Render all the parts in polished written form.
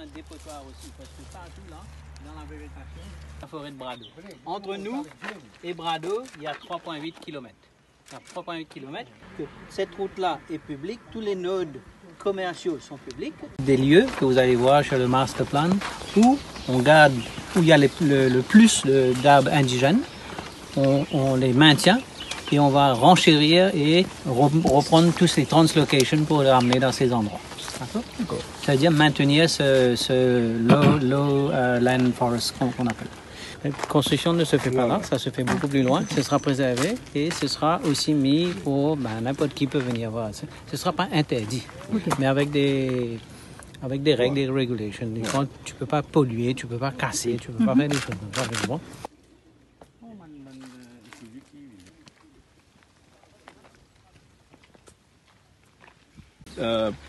un dépotoir aussi, parce que partout là, dans la végétation, la forêt de Brado. Entre nous et Brado, il y a 3,8 km. Il y a 3,8 km. Cette route-là est publique, tous les nodes commerciaux sont publics. Des lieux que vous allez voir sur le master plan où on garde, où il y a le plus d'arbres indigènes, on les maintient et on va renchérir et reprendre tous ces translocations pour les ramener dans ces endroits. C'est-à-dire maintenir ce low land forest qu'on appelle. La construction ne se fait pas là, ça se fait beaucoup plus loin, ce sera préservé et ce sera aussi mis pour n'importe qui peut venir voir. Ce ne sera pas interdit, mais avec des règles, des regulations. Tu ne peux pas polluer, tu ne peux pas casser, tu ne peux pas faire des choses comme ça. Bon.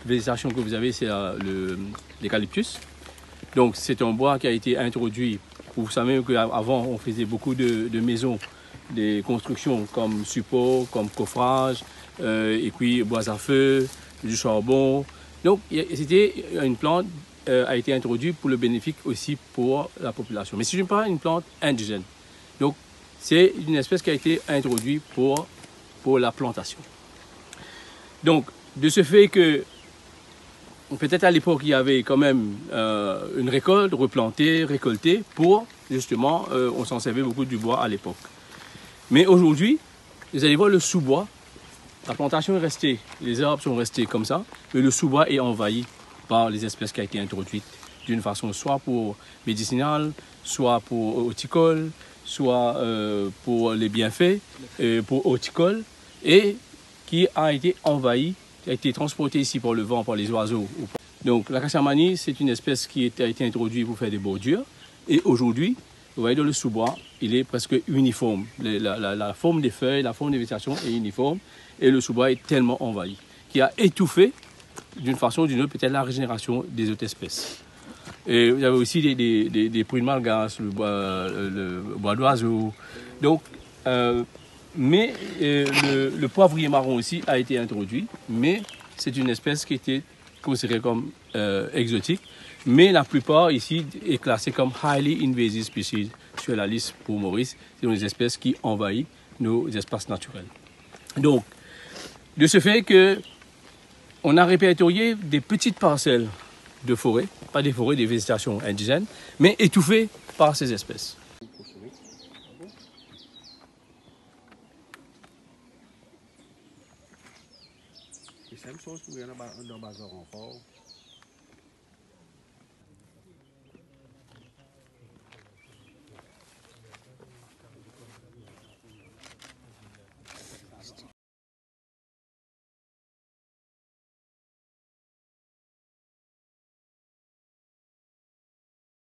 Végétation que vous avez, c'est l'eucalyptus. Donc c'est un bois qui a été introduit. Vous savez qu'avant on faisait beaucoup de maisons, des constructions comme support, comme coffrage, et puis bois à feu, du charbon. Donc c'était une plante a été introduite pour le bénéfice aussi pour la population. Mais c'est pas une plante indigène. Donc c'est une espèce qui a été introduite pour la plantation. Donc de ce fait que peut-être à l'époque, il y avait quand même une récolte, replanter, récolter, pour justement, on s'en servait beaucoup du bois à l'époque. Mais aujourd'hui, vous allez voir le sous-bois, la plantation est restée, les arbres sont restés comme ça, mais le sous-bois est envahi par les espèces qui ont été introduites d'une façon soit pour médicinale, soit pour horticole, soit pour les bienfaits, pour horticole, et qui a été envahi, qui a été transporté ici par le vent, par les oiseaux. Donc l'acacia mani, c'est une espèce qui a été introduite pour faire des bordures. Et aujourd'hui, vous voyez dans le sous-bois, il est presque uniforme. La forme des feuilles, la forme des végétations est uniforme. Et le sous-bois est tellement envahi, qui a étouffé d'une façon ou d'une autre peut-être la régénération des autres espèces. Et vous avez aussi des prunes malgaches, le bois d'oiseau. Donc, mais le poivrier marron aussi a été introduit, mais c'est une espèce qui était considérée comme exotique. Mais la plupart ici est classée comme highly invasive species sur la liste pour Maurice. C'est une espèce qui envahit nos espaces naturels. Donc, de ce fait que on a répertorié des petites parcelles de forêt, pas des forêts, des végétations indigènes, mais étouffées par ces espèces. Sempre são os que ganham no bazar fora.